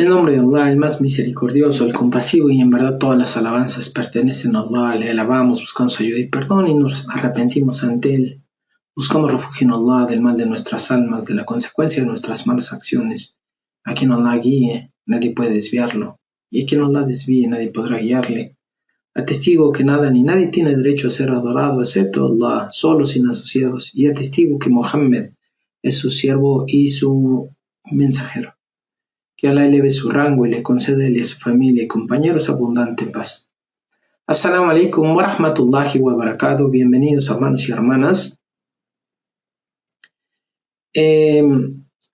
En nombre de Allah, el más misericordioso, el compasivo, y en verdad todas las alabanzas pertenecen a Allah. Le alabamos, buscamos su ayuda y perdón y nos arrepentimos ante Él. Buscamos refugio en Allah del mal de nuestras almas, de la consecuencia de nuestras malas acciones. A quien Allah guíe, nadie puede desviarlo, y a quien Allah desvíe, nadie podrá guiarle. Atestigo que nada ni nadie tiene derecho a ser adorado excepto Allah, solo sin asociados, y atestigo que Mohammed es su siervo y su mensajero. Que Allah eleve su rango y le conceda a él y a su familia y compañeros abundante paz. Assalamu alaikum wa rahmatullahi wa barakatuh. Bienvenidos hermanos y hermanas.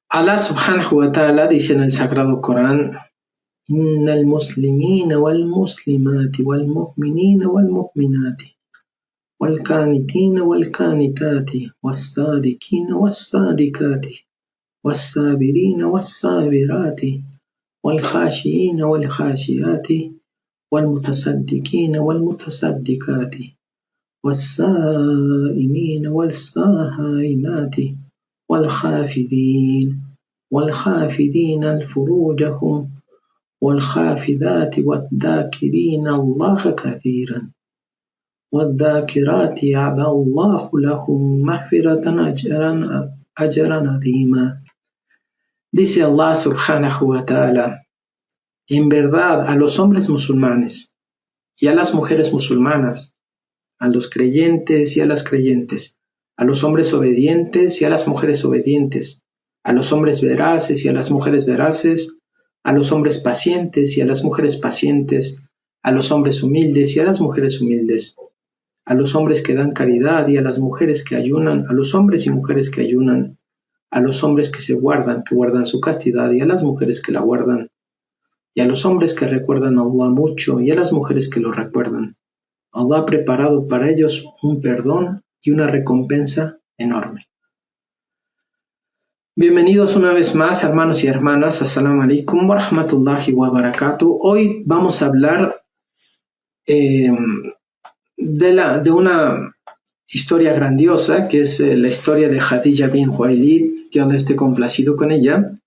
Allah subhanahu wa ta'ala dice en el Sagrado Corán: Innal muslimina wal muslimati wal mu'minina wal mu'minati wal qanitina wal qanitati was sadiqina was sadiqati والصابرين والصابرات والخاشعين والخاشعات والمتصدقين والمتصدقات والصائمين والصائمات والحافظين فروجهم والحافظات والذاكرين الله كثيرا والذاكرات أعد الله لهم مغفرة أجرا عظيما. Dice Allah subhanahu wa ta'ala: en verdad, a los hombres musulmanes y a las mujeres musulmanas, a los creyentes y a las creyentes, a los hombres obedientes y a las mujeres obedientes, a los hombres veraces y a las mujeres veraces, a los hombres pacientes y a las mujeres pacientes, a los hombres humildes y a las mujeres humildes, a los hombres que dan caridad y a las mujeres que ayunan, a los hombres y mujeres que ayunan, a los hombres que guardan su castidad y a las mujeres que la guardan, y a los hombres que recuerdan a Allah mucho y a las mujeres que lo recuerdan. Allah ha preparado para ellos un perdón y una recompensa enorme. Bienvenidos una vez más, hermanos y hermanas. Assalamu alaikum wa rahmatullahi wa barakatuh. Hoy vamos a hablar de una historia grandiosa, que es la historia de Khadija bin Khuwaylid, que Allah esté complacido con ella.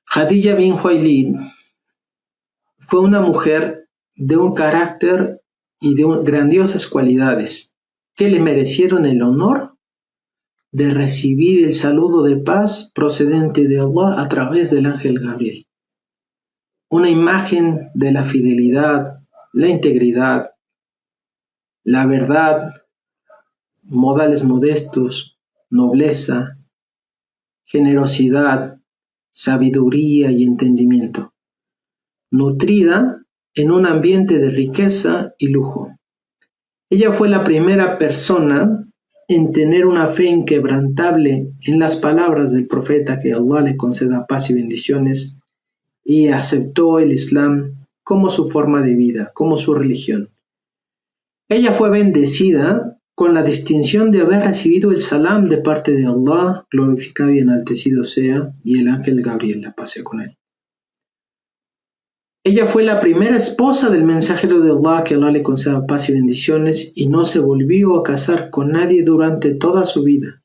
Khadija bin Khuwaylid fue una mujer de un carácter y de grandiosas cualidades que le merecieron el honor de recibir el saludo de paz procedente de Allah a través del ángel Gabriel. Una imagen de la fidelidad, la integridad, la verdad, modales modestos, nobleza, generosidad, sabiduría y entendimiento, nutrida en un ambiente de riqueza y lujo. Ella fue la primera persona en tener una fe inquebrantable en las palabras del profeta, que Allah le conceda paz y bendiciones, y aceptó el Islam como su forma de vida, como su religión. Ella fue bendecida con la distinción de haber recibido el salam de parte de Allah, glorificado y enaltecido sea, y el ángel Gabriel, la paz sea con él. Ella fue la primera esposa del mensajero de Allah, que Allah le conceda paz y bendiciones, y no se volvió a casar con nadie durante toda su vida.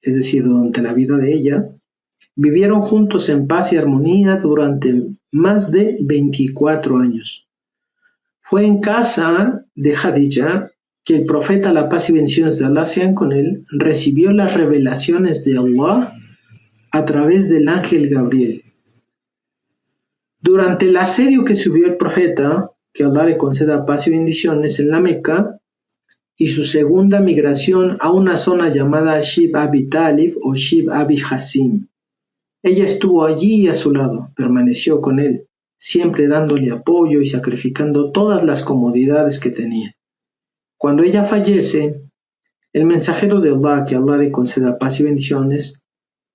Es decir, durante la vida de ella, vivieron juntos en paz y armonía durante más de 24 años. Fue en casa de Khadija que el profeta, la paz y bendiciones de Allah sean con él, recibió las revelaciones de Allah a través del ángel Gabriel. Durante el asedio que subió el profeta, que Allah le conceda paz y bendiciones, en la Meca, y su segunda migración a una zona llamada Shib Abi Talib o Shib Abi Hasim, ella estuvo allí a su lado, permaneció con él, siempre dándole apoyo y sacrificando todas las comodidades que tenía. Cuando ella fallece, el mensajero de Allah, que Allah le conceda paz y bendiciones,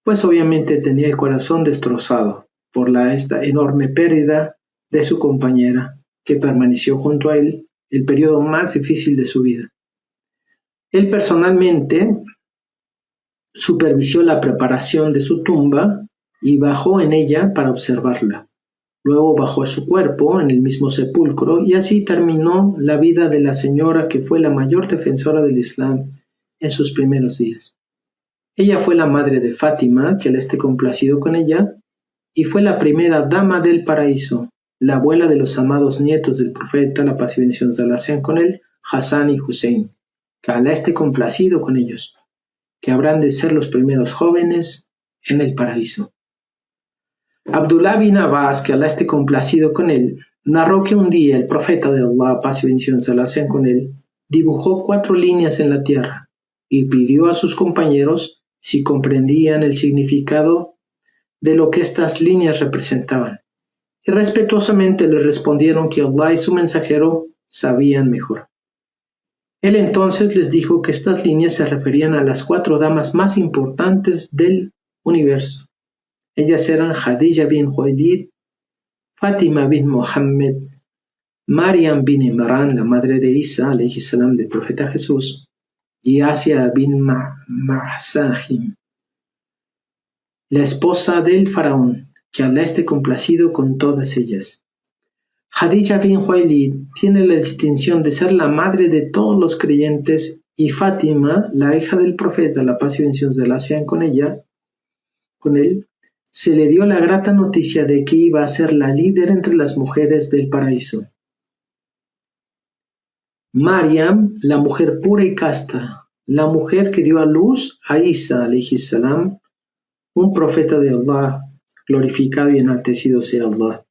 pues obviamente tenía el corazón destrozado por esta enorme pérdida de su compañera, que permaneció junto a él el periodo más difícil de su vida. Él personalmente supervisó la preparación de su tumba y bajó en ella para observarla. Luego bajó a su cuerpo en el mismo sepulcro, y así terminó la vida de la señora que fue la mayor defensora del Islam en sus primeros días. Ella fue la madre de Fátima, que él esté complacido con ella, y fue la primera dama del paraíso, la abuela de los amados nietos del profeta, la paz y bendiciones de Allah sean con él, Hassan y Hussein, que Allah esté complacido con ellos, que habrán de ser los primeros jóvenes en el paraíso. Abdullah bin Abbas, que Allah esté complacido con él, narró que un día el profeta de Allah, paz y bendiciones de Allah sean con él, dibujó 4 líneas en la tierra y pidió a sus compañeros si comprendían el significado de lo que estas líneas representaban. Y respetuosamente le respondieron que Allah y su mensajero sabían mejor. Él entonces les dijo que estas líneas se referían a las 4 damas más importantes del universo. Ellas eran Khadija bin Khuwaylid, Fátima bin Muhammad, Maryam bin Imran, la madre de Isa, alayhi salam, del profeta Jesús, y Asia bin Mahzahim, la esposa del faraón, que Allah esté complacido con todas ellas. Khadija bin Khuwaylid tiene la distinción de ser la madre de todos los creyentes y Fátima, la hija del profeta, la paz y bendiciones de Allah sean con él, se le dio la grata noticia de que iba a ser la líder entre las mujeres del paraíso. Maryam, la mujer pura y casta, la mujer que dio a luz a Isa, alayhi salam, un profeta de Allah, glorificado y enaltecido sea Allah,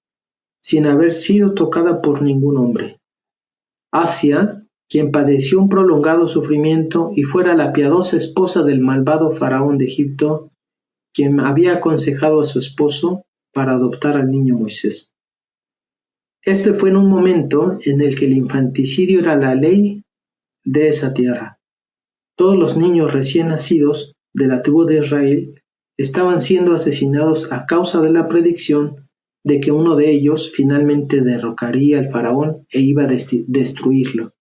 sin haber sido tocada por ningún hombre. Asia, quien padeció un prolongado sufrimiento y fuera la piadosa esposa del malvado faraón de Egipto, quien había aconsejado a su esposo para adoptar al niño Moisés. Esto fue en un momento en el que el infanticidio era la ley de esa tierra. Todos los niños recién nacidos de la tribu de Israel estaban siendo asesinados a causa de la predicción de que uno de ellos finalmente derrocaría al faraón e iba a destruirlo.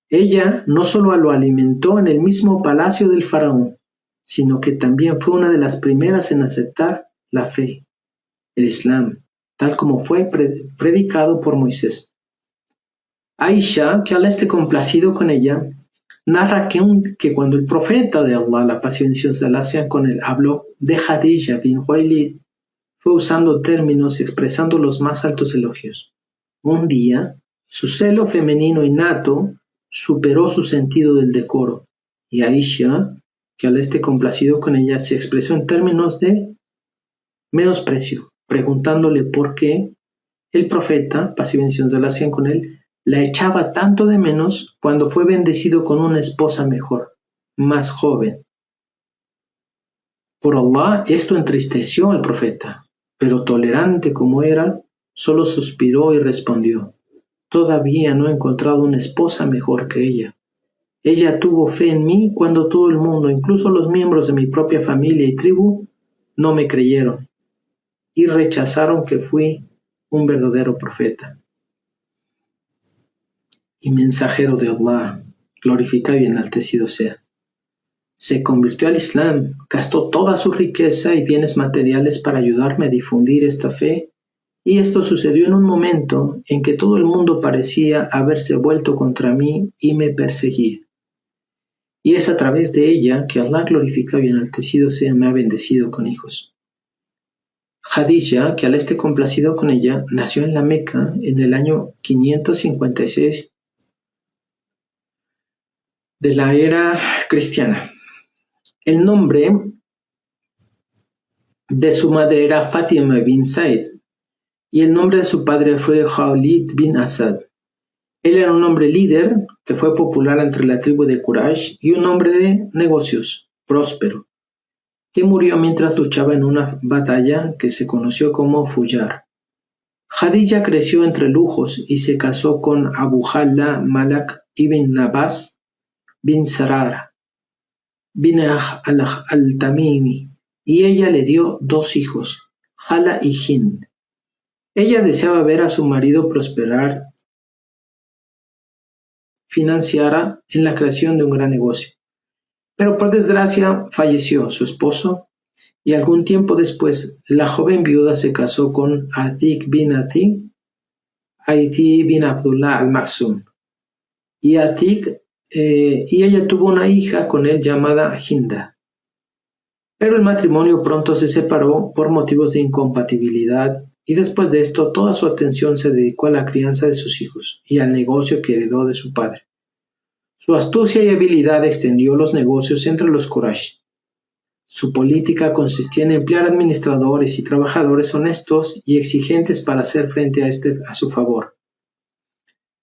Ella no solo lo alimentó en el mismo palacio del faraón, sino que también fue una de las primeras en aceptar la fe, el Islam, tal como fue predicado por Moisés. Aisha, que Allah esté complacido con ella, narra que cuando el profeta de Allah, la paz y bendiciones de Allah sean con él, habló de Khadija bin Khuwaylid, fue usando términos y expresando los más altos elogios. Un día, su celo femenino innato superó su sentido del decoro, y Aisha, que Allah esté complacido con ella, se expresó en términos de menosprecio, preguntándole por qué el profeta, paz y bendiciones de Allah sean con él, la echaba tanto de menos cuando fue bendecido con una esposa mejor, más joven. Por Allah, esto entristeció al profeta, pero tolerante como era, solo suspiró y respondió: todavía no he encontrado una esposa mejor que ella. Ella tuvo fe en mí cuando todo el mundo, incluso los miembros de mi propia familia y tribu, no me creyeron y rechazaron que fui un verdadero profeta y mensajero de Allah, glorificado y enaltecido sea. Se convirtió al Islam, gastó toda su riqueza y bienes materiales para ayudarme a difundir esta fe, y esto sucedió en un momento en que todo el mundo parecía haberse vuelto contra mí y me perseguía. Y es a través de ella que Allah, glorificado y enaltecido sea, me ha bendecido con hijos. Khadija, que Allah esté complacido con ella, nació en la Meca en el año 556 de la era cristiana. El nombre de su madre era Fatima bin Said y el nombre de su padre fue Khalid bin Asad. Él era un hombre líder que fue popular entre la tribu de Quraysh y un hombre de negocios, próspero, que murió mientras luchaba en una batalla que se conoció como Fuyar. Khadija creció entre lujos y se casó con Abu Jallah Malak ibn Nabas bin Sarara bin al-Tamimi, y ella le dio 2 hijos, Hala y Hind. Ella deseaba ver a su marido prosperar, financiara en la creación de un gran negocio. Pero por desgracia falleció su esposo y algún tiempo después la joven viuda se casó con Atik bin Aiti bin Abdullah al-Maksum. Y ella tuvo una hija con él llamada Hinda. Pero el matrimonio pronto se separó por motivos de incompatibilidad y después de esto toda su atención se dedicó a la crianza de sus hijos y al negocio que heredó de su padre. Su astucia y habilidad extendió los negocios entre los Quraysh. Su política consistía en emplear administradores y trabajadores honestos y exigentes para hacer frente a su favor.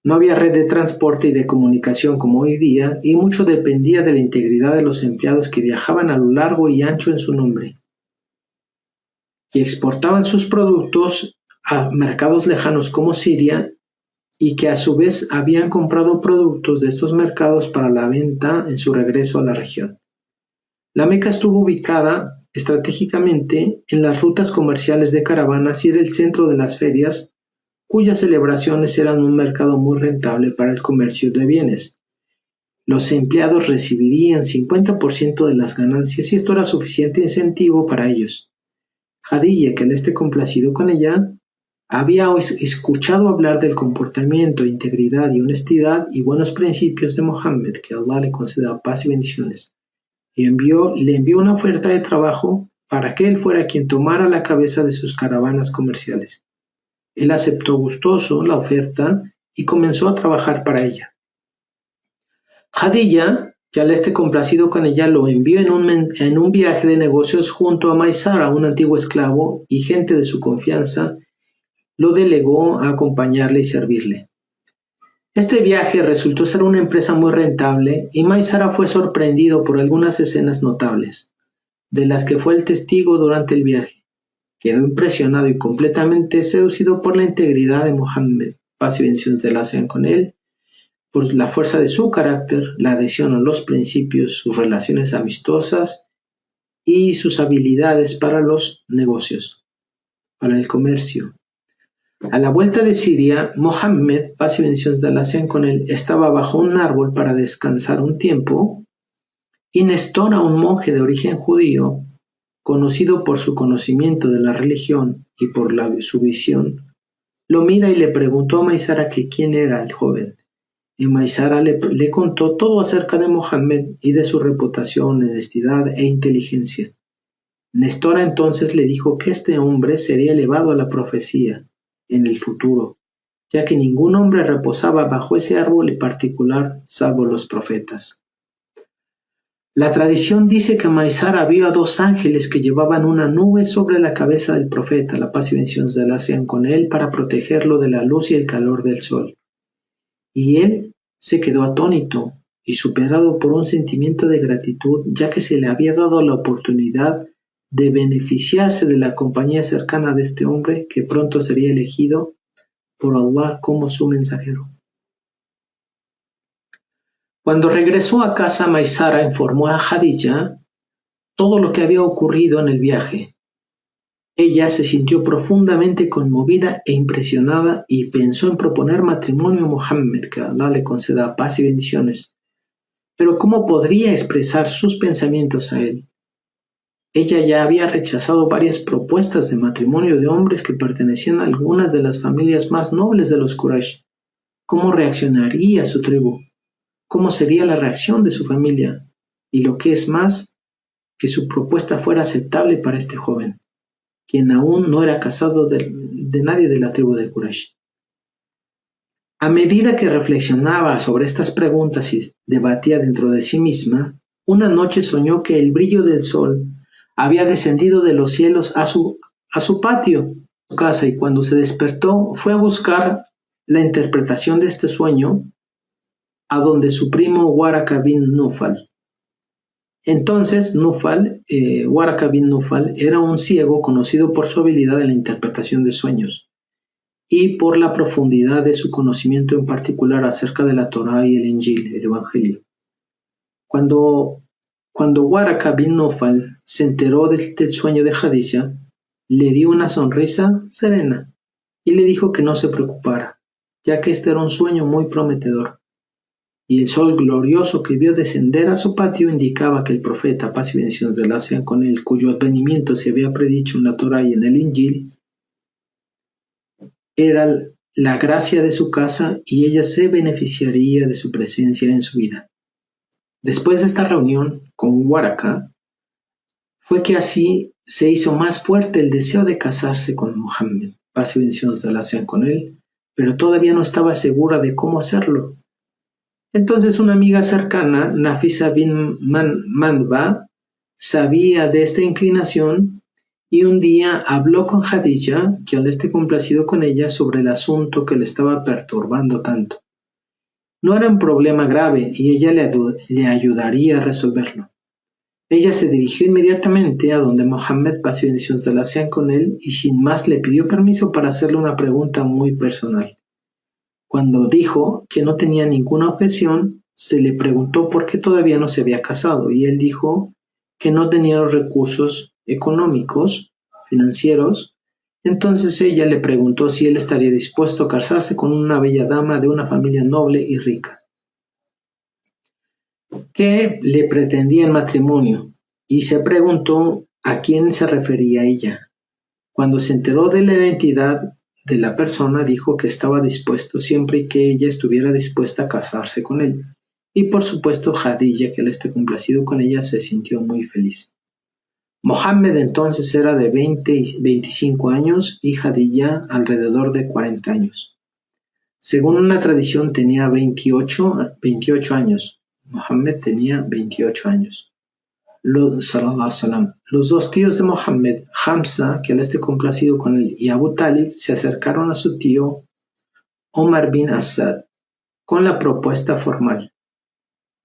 No había red de transporte y de comunicación como hoy día, y mucho dependía de la integridad de los empleados que viajaban a lo largo y ancho en su nombre, y exportaban sus productos a mercados lejanos como Siria, y que a su vez habían comprado productos de estos mercados para la venta en su regreso a la región. La Meca estuvo ubicada estratégicamente en las rutas comerciales de caravanas y era el centro de las ferias, cuyas celebraciones eran un mercado muy rentable para el comercio de bienes. Los empleados recibirían 50% de las ganancias y esto era suficiente incentivo para ellos. Jadilla, que al esté complacido con ella, había escuchado hablar del comportamiento, integridad y honestidad y buenos principios de Mohammed, que Allah le conceda paz y bendiciones, y le envió una oferta de trabajo para que él fuera quien tomara la cabeza de sus caravanas comerciales. Él aceptó gustoso la oferta y comenzó a trabajar para ella. Jadilla, que al esté complacido con ella, lo envió en un viaje de negocios junto a Maisara, un antiguo esclavo y gente de su confianza, lo delegó a acompañarle y servirle. Este viaje resultó ser una empresa muy rentable y Maisara fue sorprendido por algunas escenas notables, de las que fue el testigo durante el viaje. Quedó impresionado y completamente seducido por la integridad de Mohammed, paz y bendiciones de Allah sean con él, por la fuerza de su carácter, la adhesión a los principios, sus relaciones amistosas y sus habilidades para los negocios, para el comercio. A la vuelta de Siria, Mohammed, paz y bendiciones de Allah sean con él, estaba bajo un árbol para descansar un tiempo y Nestora, un monje de origen judío, conocido por su conocimiento de la religión y por su visión, lo mira y le preguntó a Maisara que quién era el joven. Y Maisara le contó todo acerca de Mohammed y de su reputación, honestidad e inteligencia. Nestora entonces le dijo que este hombre sería elevado a la profecía en el futuro, ya que ningún hombre reposaba bajo ese árbol en particular salvo los profetas. La tradición dice que Maisara vio a dos ángeles que llevaban una nube sobre la cabeza del profeta, la paz y bendiciones de Allah sean con él, para protegerlo de la luz y el calor del sol. Y él se quedó atónito y superado por un sentimiento de gratitud, ya que se le había dado la oportunidad de beneficiarse de la compañía cercana de este hombre que pronto sería elegido por Allah como su mensajero. Cuando regresó a casa, Maisara informó a Jadilla todo lo que había ocurrido en el viaje. Ella se sintió profundamente conmovida e impresionada y pensó en proponer matrimonio a Mohammed, que Allah le conceda paz y bendiciones. Pero ¿cómo podría expresar sus pensamientos a él? Ella ya había rechazado varias propuestas de matrimonio de hombres que pertenecían a algunas de las familias más nobles de los Quraysh. ¿Cómo reaccionaría su tribu? ¿Cómo sería la reacción de su familia? Y lo que es más, que su propuesta fuera aceptable para este joven, quien aún no era casado de nadie de la tribu de Quraysh. A medida que reflexionaba sobre estas preguntas y debatía dentro de sí misma, una noche soñó que el brillo del sol había descendido de los cielos a su patio, su casa, y cuando se despertó fue a buscar la interpretación de este sueño a donde su primo Waraka bin Nufal. Entonces Waraka bin Nufal era un ciego conocido por su habilidad en la interpretación de sueños y por la profundidad de su conocimiento en particular acerca de la Torá y el Injil, el Evangelio. Cuando Waraka bin Nufal se enteró del sueño de Jadilla, le dio una sonrisa serena y le dijo que no se preocupara, ya que este era un sueño muy prometedor. Y el sol glorioso que vio descender a su patio indicaba que el profeta, paz y bendiciones de Allah sean con él, cuyo advenimiento se había predicho en la Torá y en el Injil, era la gracia de su casa y ella se beneficiaría de su presencia en su vida. Después de esta reunión con Waraka, Fue que así se hizo más fuerte el deseo de casarse con Mohammed, paz y bendiciones de Allah sean con él, pero todavía no estaba segura de cómo hacerlo. Entonces una amiga cercana, Nafisa bin Mandba, sabía de esta inclinación y un día habló con Khadija, que al esté complacido con ella, sobre el asunto que le estaba perturbando tanto. No era un problema grave y ella le ayudaría a resolverlo. Ella se dirigió inmediatamente a donde Mohammed, paz y bendiciones de Allah sean con él, y sin más le pidió permiso para hacerle una pregunta muy personal. Cuando dijo que no tenía ninguna objeción, se le preguntó por qué todavía no se había casado, y él dijo que no tenía los recursos económicos, financieros. Entonces ella le preguntó si él estaría dispuesto a casarse con una bella dama de una familia noble y rica, que le pretendía en matrimonio, y se preguntó a quién se refería ella. Cuando se enteró de la identidad de la persona, dijo que estaba dispuesto siempre y que ella estuviera dispuesta a casarse con él. Y por supuesto Khadija, que él esté complacido con ella, se sintió muy feliz. Mohammed entonces era de 20 y 25 años y Khadija alrededor de 40 años. Según una tradición tenía 28 años. Mohammed tenía 28 años. Los dos tíos de Mohammed, Hamza, que él esté complacido con él, y Abu Talib, se acercaron a su tío Omar bin Asad con la propuesta formal,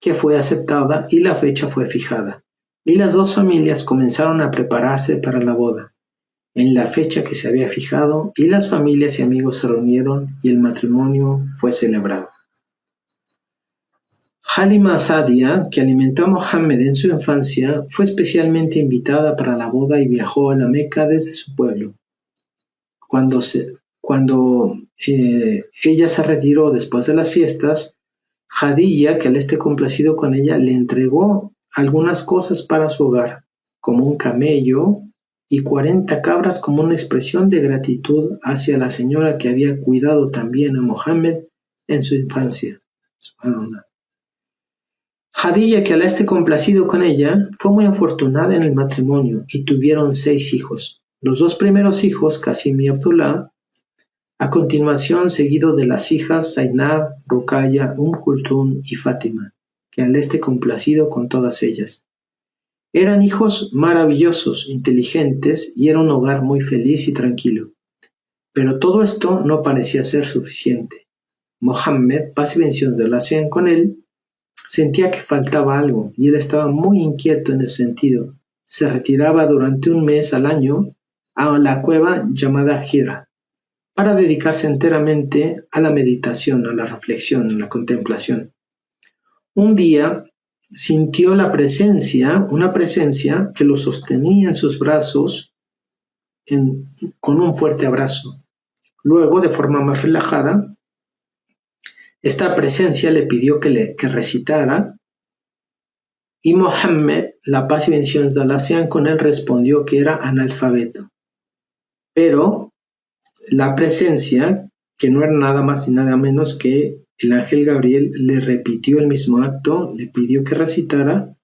que fue aceptada y la fecha fue fijada, y las dos familias comenzaron a prepararse para la boda, en la fecha que se había fijado, y las familias y amigos se reunieron y el matrimonio fue celebrado. Halima Saadia, que alimentó a Mohammed en su infancia, fue especialmente invitada para la boda y viajó a la Meca desde su pueblo. Cuando ella se retiró después de las fiestas, Khadija, que al esté complacido con ella, le entregó algunas cosas para su hogar, como un camello y 40 cabras como una expresión de gratitud hacia la señora que había cuidado también a Mohammed en su infancia. Subhanallah. Khadija, que al esté complacido con ella, fue muy afortunada en el matrimonio y tuvieron 6 hijos. Los 2 primeros hijos, Qasim y Abdullah, a continuación seguido de las hijas Zainab, Ruqayya, Kulthum y Fátima, que al esté complacido con todas ellas. Eran hijos maravillosos, inteligentes y era un hogar muy feliz y tranquilo. Pero todo esto no parecía ser suficiente. Mohammed, paz y bendiciones de Allah sean con él, sentía que faltaba algo y él estaba muy inquieto en ese sentido. Se retiraba durante un mes al año a la cueva llamada Hira para dedicarse enteramente a la meditación, a la reflexión, a la contemplación. Un día sintió una presencia que lo sostenía en sus brazos con un fuerte abrazo. Luego, de forma más relajada, esta presencia le pidió que recitara y Mohammed, la paz y bendiciones de Allah sean con él, respondió que era analfabeto. Pero la presencia, que no era nada más ni nada menos que el ángel Gabriel, le repitió el mismo acto, le pidió que recitara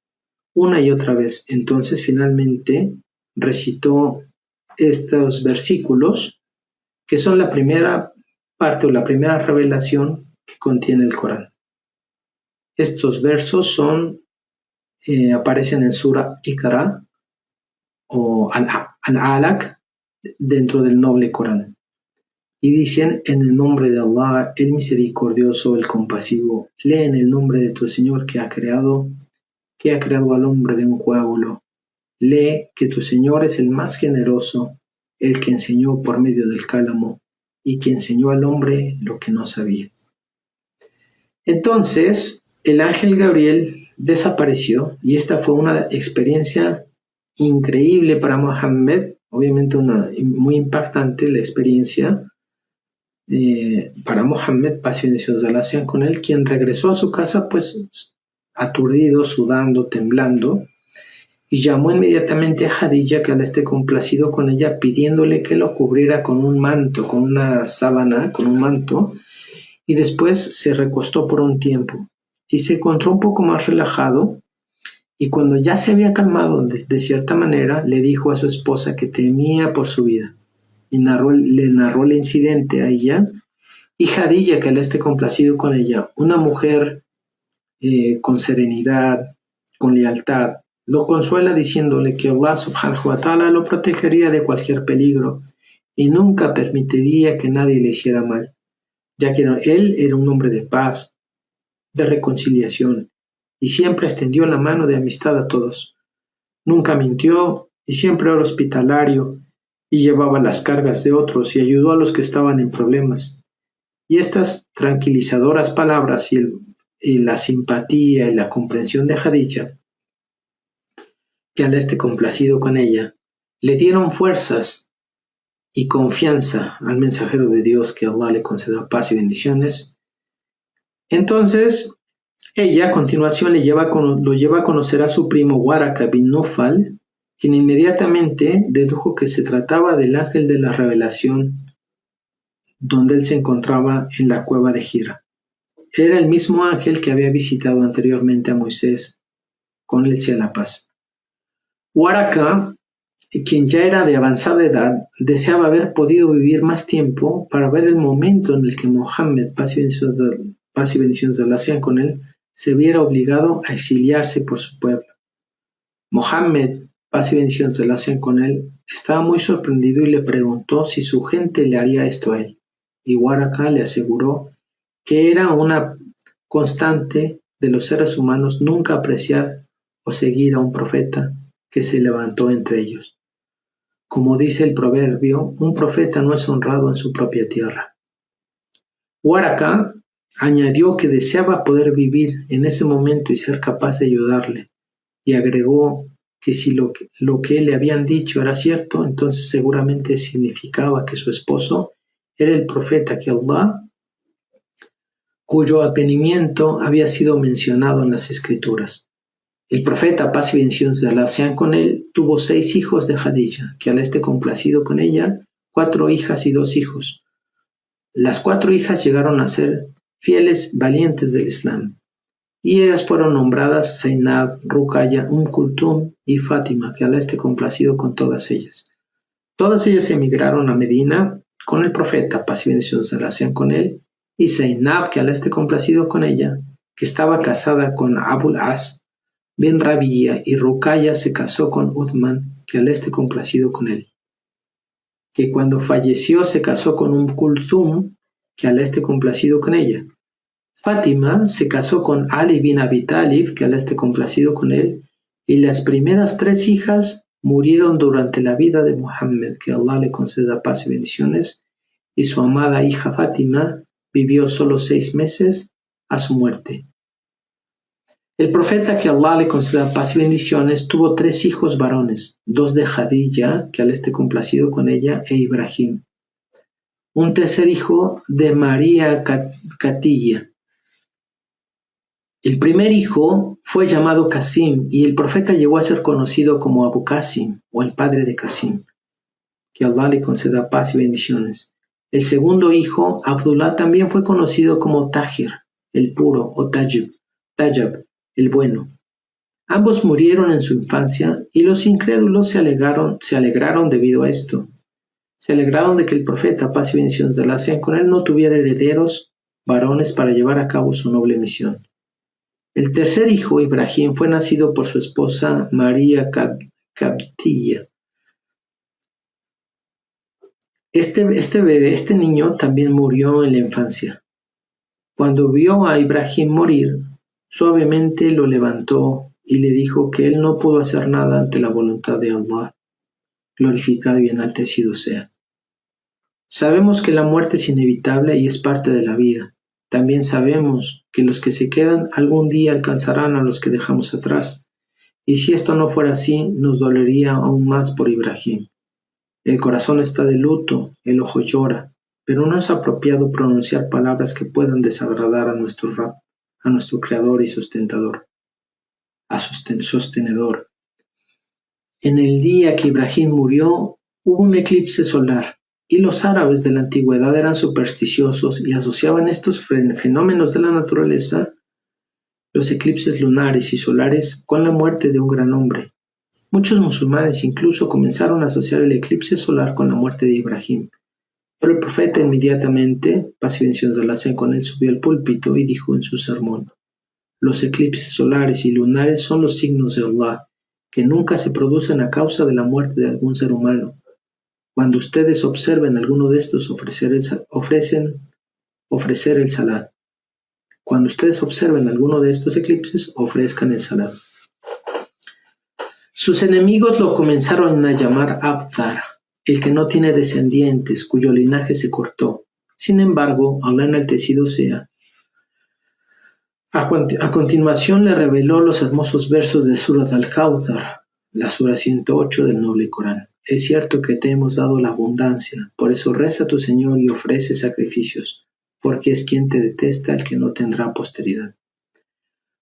una y otra vez. Entonces finalmente recitó estos versículos que son la primera parte o la primera revelación que contiene el Corán. Estos versos aparecen en Sura Iqra o Al-Alaq dentro del noble Corán. Y dicen: en el nombre de Allah, el misericordioso, el compasivo. Lee en el nombre de tu Señor que ha creado al hombre de un coágulo. Lee que tu Señor es el más generoso, el que enseñó por medio del cálamo y que enseñó al hombre lo que no sabía. Entonces, el ángel Gabriel desapareció y esta fue una experiencia increíble para Mohammed, obviamente muy impactante la experiencia para Mohammed, paz y bendiciones de Allah sean con él, quien regresó a su casa pues aturdido, sudando, temblando, y llamó inmediatamente a Khadija, que al esté complacido con ella, pidiéndole que lo cubriera con un manto, con una sábana, con un manto, y después se recostó por un tiempo y se encontró un poco más relajado Y cuando ya se había calmado de cierta manera, le dijo a su esposa que temía por su vida y le narró el incidente a ella. Y Jadilla, que él esté complacido con ella, una mujer con serenidad, con lealtad, lo consuela diciéndole que Allah subhanahu wa ta'ala lo protegería de cualquier peligro y nunca permitiría que nadie le hiciera mal, ya que él era un hombre de paz, de reconciliación, y siempre extendió la mano de amistad a todos. Nunca mintió y siempre era hospitalario y llevaba las cargas de otros y ayudó a los que estaban en problemas. Y estas tranquilizadoras palabras y la simpatía y la comprensión de Jadilla, que al esté complacido con ella, le dieron fuerzas y confianza al mensajero de Dios, que Allah le conceda paz y bendiciones. Entonces, ella a continuación lo lleva a conocer a su primo Waraka bin Nufal, quien inmediatamente dedujo que se trataba del ángel de la revelación, donde él se encontraba en la cueva de Hira. Era el mismo ángel que había visitado anteriormente a Moisés, con él sea la paz. Waraka, quien ya era de avanzada edad, deseaba haber podido vivir más tiempo para ver el momento en el que Mohammed, paz y bendiciones de Allah sean con él, se viera obligado a exiliarse por su pueblo. Mohammed, paz y bendiciones de Allah sean con él, estaba muy sorprendido y le preguntó si su gente le haría esto a él. Y Waraka le aseguró que era una constante de los seres humanos nunca apreciar o seguir a un profeta que se levantó entre ellos. Como dice el proverbio, un profeta no es honrado en su propia tierra. Waraka añadió que deseaba poder vivir en ese momento y ser capaz de ayudarle, y agregó que si lo que le habían dicho era cierto, entonces seguramente significaba que su esposo era el profeta que Allah, cuyo advenimiento había sido mencionado en las Escrituras. El profeta, paz y bendiciones de Allah sean con él, tuvo 6 hijos de Jadilla, que al esté complacido con ella, 4 hijas y 2 hijos. Las 4 hijas llegaron a ser fieles valientes del Islam, y ellas fueron nombradas Zainab, Ruqayya, Kulthum y Fátima, que Allah esté complacido con todas ellas. Todas ellas emigraron a Medina con el profeta, paz y bendiciones de Allah sean con él, y Zainab, que Allah esté complacido con ella, que estaba casada con Abul As bin Rabi'a, y Ruqayya se casó con Uthman, que Allah esté complacido con él, que cuando falleció se casó con Kulthum, que Allah esté complacido con ella. Fátima se casó con Ali bin Abi Talib, que Allah esté complacido con él, y las primeras 3 hijas murieron durante la vida de Muhammad, que Allah le conceda paz y bendiciones, y su amada hija Fátima vivió solo 6 meses a su muerte. El profeta, que Allah le conceda paz y bendiciones, tuvo 3 hijos varones, 2 de Jadilla, que Allah esté complacido con ella, e Ibrahim. Un tercer hijo de María Catilla. El primer hijo fue llamado Qasim, y el profeta llegó a ser conocido como Abu Qasim, o el padre de Qasim. Que Allah le conceda paz y bendiciones. El segundo hijo, Abdullah, también fue conocido como Tahir, el puro, o Tayyib, el bueno. Ambos murieron en su infancia, y los incrédulos se alegraron debido a esto. Se alegraron de que el profeta, paz y bendiciones de Allah sean con él, no tuviera herederos varones para llevar a cabo su noble misión. El tercer hijo, Ibrahim, fue nacido por su esposa María Qibtiyya. Este niño también murió en la infancia. Cuando vio a Ibrahim morir, suavemente lo levantó y le dijo que él no pudo hacer nada ante la voluntad de Allah, glorificado y enaltecido sea. Sabemos que la muerte es inevitable y es parte de la vida. También sabemos que los que se quedan algún día alcanzarán a los que dejamos atrás. Y si esto no fuera así, nos dolería aún más por Ibrahim. El corazón está de luto, el ojo llora, pero no es apropiado pronunciar palabras que puedan desagradar a nuestro Creador y sostenedor. En el día que Ibrahim murió, hubo un eclipse solar, y los árabes de la antigüedad eran supersticiosos y asociaban estos fenómenos de la naturaleza los eclipses lunares y solares con la muerte de un gran hombre. Muchos musulmanes incluso comenzaron a asociar el eclipse solar con la muerte de Ibrahim. Pero el profeta inmediatamente, paz y bendiciones de Allah sean con él, subió al púlpito y dijo en su sermón: los eclipses solares y lunares son los signos de Allah, que nunca se producen a causa de la muerte de algún ser humano. Cuando ustedes observen alguno de estos, ofrecer el salat. Cuando ustedes observen alguno de estos eclipses, ofrezcan el salat. Sus enemigos lo comenzaron a llamar Abtar, el que no tiene descendientes, cuyo linaje se cortó. Sin embargo, Allah enaltecido sea, a continuación le reveló los hermosos versos de Surat al-Kawthar, la sura 108 del noble Corán. Es cierto que te hemos dado la abundancia, por eso reza a tu Señor y ofrece sacrificios, porque es quien te detesta el que no tendrá posteridad.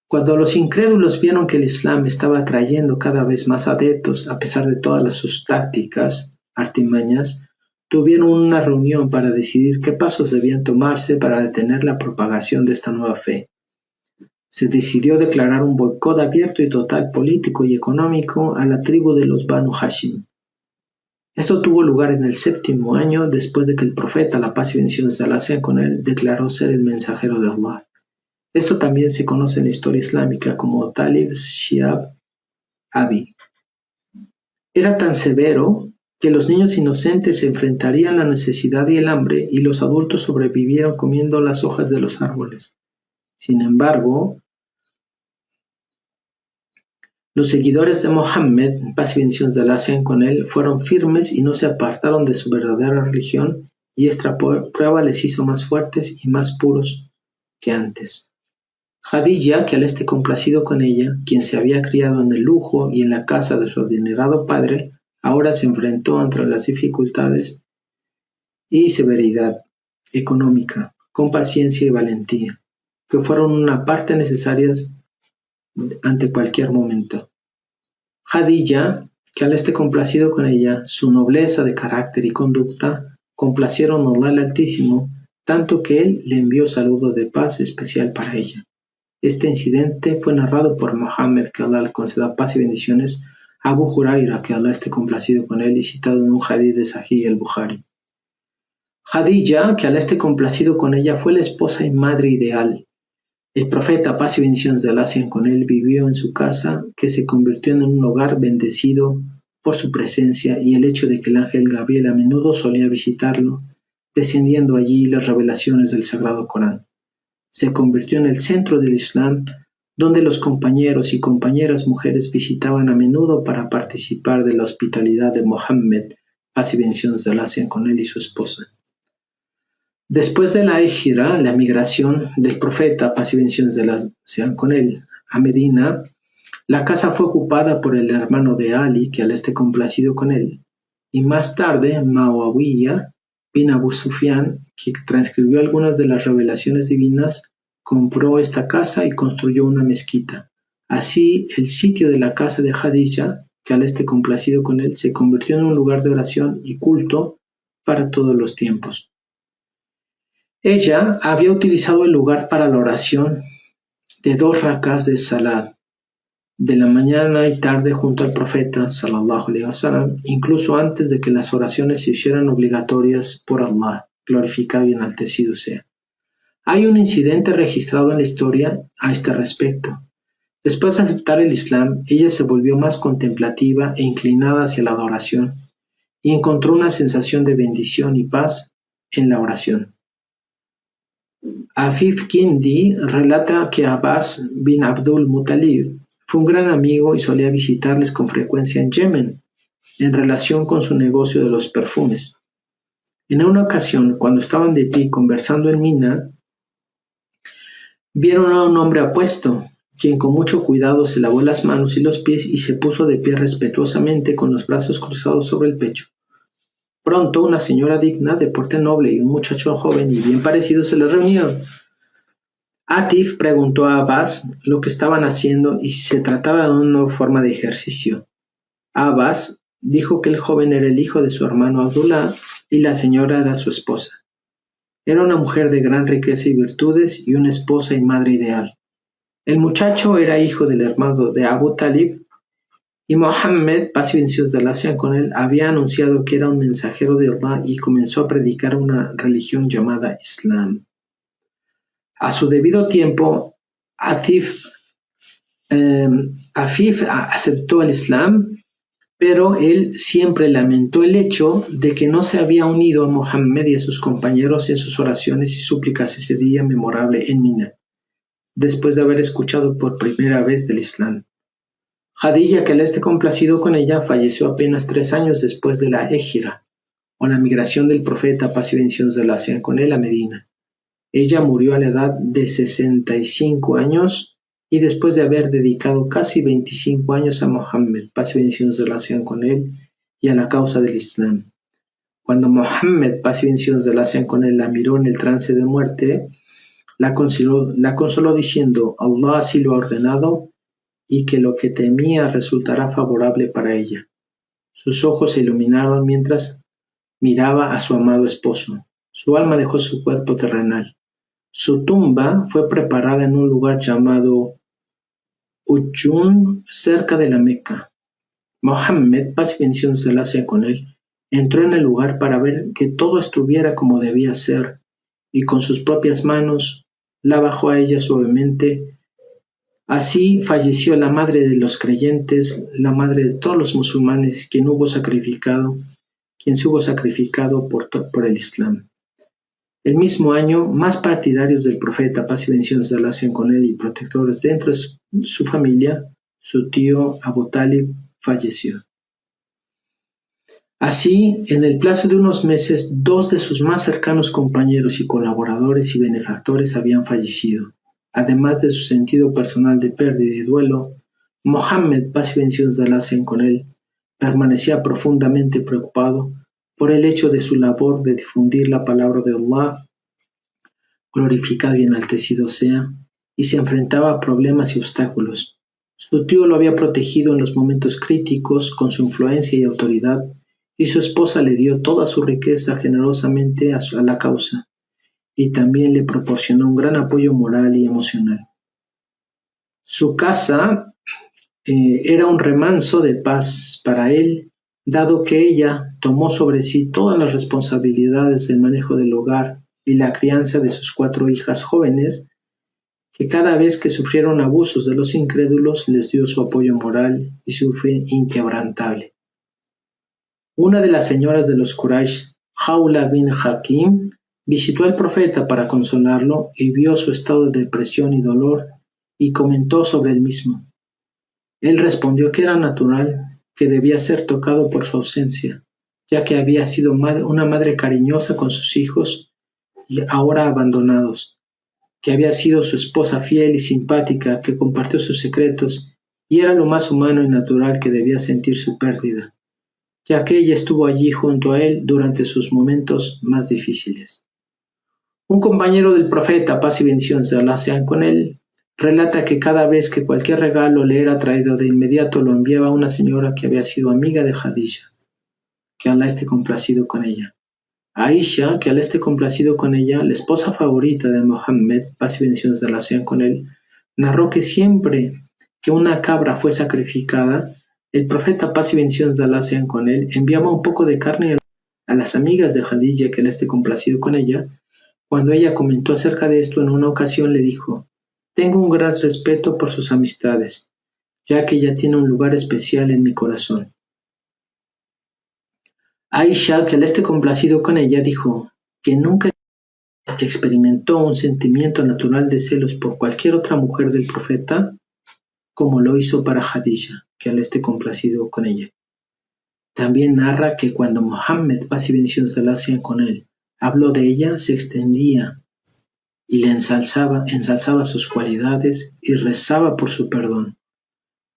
Cuando los incrédulos vieron que el Islam estaba atrayendo cada vez más adeptos a pesar de todas sus tácticas, artimañas, tuvieron una reunión para decidir qué pasos debían tomarse para detener la propagación de esta nueva fe. Se decidió declarar un boicot abierto y total político y económico a la tribu de los Banu Hashim. Esto tuvo lugar en el 7º año después de que el profeta, la paz y bendiciones de Allah sean con él, declaró ser el mensajero de Allah. Esto también se conoce en la historia islámica como Talib Shiab Abi. Era tan severo que los niños inocentes se enfrentarían a la necesidad y el hambre y los adultos sobrevivieron comiendo las hojas de los árboles. Sin embargo, los seguidores de Mohammed, paz y bendiciones de Allah sean con él, fueron firmes y no se apartaron de su verdadera religión, y esta prueba les hizo más fuertes y más puros que antes. Jadilla, que Allah esté complacido con ella, quien se había criado en el lujo y en la casa de su adinerado padre, ahora se enfrentó ante las dificultades y severidad económica, con paciencia y valentía, que fueron una parte necesarias ante cualquier momento. Jadilla, que Allah esté complacido con ella, su nobleza de carácter y conducta, complacieron a Allah el Altísimo, tanto que él le envió saludo de paz especial para ella. Este incidente fue narrado por Mohammed, que Allah le conceda paz y bendiciones, Abu Huraira, que Allah esté complacido con él, y citado en un hadith de Sahih al-Bukhari. Jadilla, que Allah esté complacido con ella, fue la esposa y madre ideal. El profeta, paz y bendiciones de Allah sean con él, vivió en su casa, que se convirtió en un hogar bendecido por su presencia y el hecho de que el ángel Gabriel a menudo solía visitarlo, descendiendo allí las revelaciones del Sagrado Corán. Se convirtió en el centro del Islam, donde los compañeros y compañeras mujeres visitaban a menudo para participar de la hospitalidad de Mohammed, paz y bendiciones de Allah sean con él y su esposa. Después de la hijra, la migración del profeta, paz y bendiciones de Allah sean con él, a Medina, la casa fue ocupada por el hermano de Ali, que Allah esté complacido con él, y más tarde Muawiyah bin Abu Sufyan, que transcribió algunas de las revelaciones divinas, compró esta casa y construyó una mezquita. Así, el sitio de la casa de Jadilla, que Allah esté complacido con él, se convirtió en un lugar de oración y culto para todos los tiempos. Ella había utilizado el lugar para la oración de 2 rakás de salat, de la mañana y tarde junto al profeta, sallallahu alaihi wasallam, incluso antes de que las oraciones se hicieran obligatorias por Allah, glorificado y enaltecido sea. Hay un incidente registrado en la historia a este respecto. Después de aceptar el Islam, ella se volvió más contemplativa e inclinada hacia la adoración, y encontró una sensación de bendición y paz en la oración. Afif Kindi relata que Abbas bin Abdul Muttalib fue un gran amigo y solía visitarles con frecuencia en Yemen, en relación con su negocio de los perfumes. En una ocasión, cuando estaban de pie conversando en Mina, vieron a un hombre apuesto, quien con mucho cuidado se lavó las manos y los pies y se puso de pie respetuosamente con los brazos cruzados sobre el pecho. Pronto una señora digna, de porte noble, y un muchacho joven y bien parecido se les reunieron. Atif preguntó a Abbas lo que estaban haciendo y si se trataba de una forma de ejercicio. Abbas dijo que el joven era el hijo de su hermano Abdullah y la señora era su esposa. Era una mujer de gran riqueza y virtudes y una esposa y madre ideal. El muchacho era hijo del hermano de Abu Talib y Mohammed, paz y bendiciones de Allah sean con él, había anunciado que era un mensajero de Allah y comenzó a predicar una religión llamada Islam. A su debido tiempo, Afif aceptó el Islam, pero él siempre lamentó el hecho de que no se había unido a Mohammed y a sus compañeros en sus oraciones y súplicas ese día memorable en Mina, después de haber escuchado por primera vez del Islam. Jadilla, que Allah esté complacido con ella, falleció apenas 3 años después de la Égira, o la migración del profeta, paz y bendiciones de Allah sean con él, a Medina. Ella murió a la edad de 65 años y después de haber dedicado casi 25 años a Mohammed, paz y bendiciones de Allah sean con él, y a la causa del Islam. Cuando Mohammed, paz y bendiciones de Allah sean con él, la miró en el trance de muerte, la consoló diciendo: Allah así lo ha ordenado y que lo que temía resultará favorable para ella. Sus ojos se iluminaron mientras miraba a su amado esposo. Su alma dejó su cuerpo terrenal. Su tumba fue preparada en un lugar llamado Ujun, cerca de la Meca. Mohammed, paz y bendiciones de Allah sea con él, entró en el lugar para ver que todo estuviera como debía ser, y con sus propias manos la bajó a ella suavemente. Así falleció la madre de los creyentes, la madre de todos los musulmanes, quien se hubo sacrificado por el Islam. El mismo año, más partidarios del profeta, paz y bendiciones de Allah sean con él, y protectores dentro de su familia, su tío Abu Talib falleció. Así, en el plazo de unos meses, 2 de sus más cercanos compañeros y colaboradores y benefactores habían fallecido. Además de su sentido personal de pérdida y duelo, Mohammed, paz y bendiciones de Allah sean con él, permanecía profundamente preocupado por el hecho de su labor de difundir la palabra de Allah, glorificado y enaltecido sea, y se enfrentaba a problemas y obstáculos. Su tío lo había protegido en los momentos críticos con su influencia y autoridad, y su esposa le dio toda su riqueza generosamente a la causa, y también le proporcionó un gran apoyo moral y emocional. Su casa era un remanso de paz para él, dado que ella tomó sobre sí todas las responsabilidades del manejo del hogar y la crianza de sus 4 hijas jóvenes, que cada vez que sufrieron abusos de los incrédulos les dio su apoyo moral y su fe inquebrantable. Una de las señoras de los Quraysh, Khawla bin Hakim, visitó al profeta para consolarlo y vio su estado de depresión y dolor y comentó sobre el mismo. Él respondió que era natural, que debía ser tocado por su ausencia, ya que había sido una madre cariñosa con sus hijos y ahora abandonados, que había sido su esposa fiel y simpática, que compartió sus secretos, y era lo más humano y natural que debía sentir su pérdida, ya que ella estuvo allí junto a él durante sus momentos más difíciles. Un compañero del profeta, paz y bendiciones de Allah sean con él, relata que cada vez que cualquier regalo le era traído, de inmediato lo enviaba a una señora que había sido amiga de Jadilla, que Allah esté complacido con ella. Aisha, que Allah esté complacido con ella, la esposa favorita de Mohammed, paz y bendiciones de Allah sean con él, narró que siempre que una cabra fue sacrificada, el profeta, paz y bendiciones de Allah sean con él, enviaba un poco de carne a las amigas de Jadilla, que Allah esté complacido con ella. Cuando ella comentó acerca de esto en una ocasión, le dijo: «Tengo un gran respeto por sus amistades, ya que ella tiene un lugar especial en mi corazón». Aisha, que Allah esté complacido con ella, dijo que nunca experimentó un sentimiento natural de celos por cualquier otra mujer del profeta como lo hizo para Jadilla, que Allah esté complacido con ella. También narra que cuando Mohammed, paz y bendiciones de Allah sean con él, habló de ella, se extendía y le ensalzaba sus cualidades y rezaba por su perdón,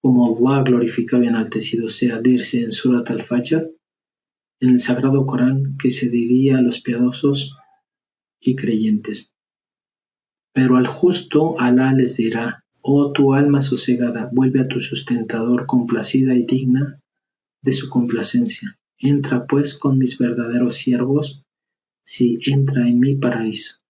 como Allah glorificado y enaltecido sea, dice en Surat al-Fajr, en el Sagrado Corán, que se diría a los piadosos y creyentes. Pero al justo Alá les dirá: «Oh tu alma sosegada, vuelve a tu sustentador complacida y digna de su complacencia. Entra pues con mis verdaderos siervos, sí, entra en mi paraíso».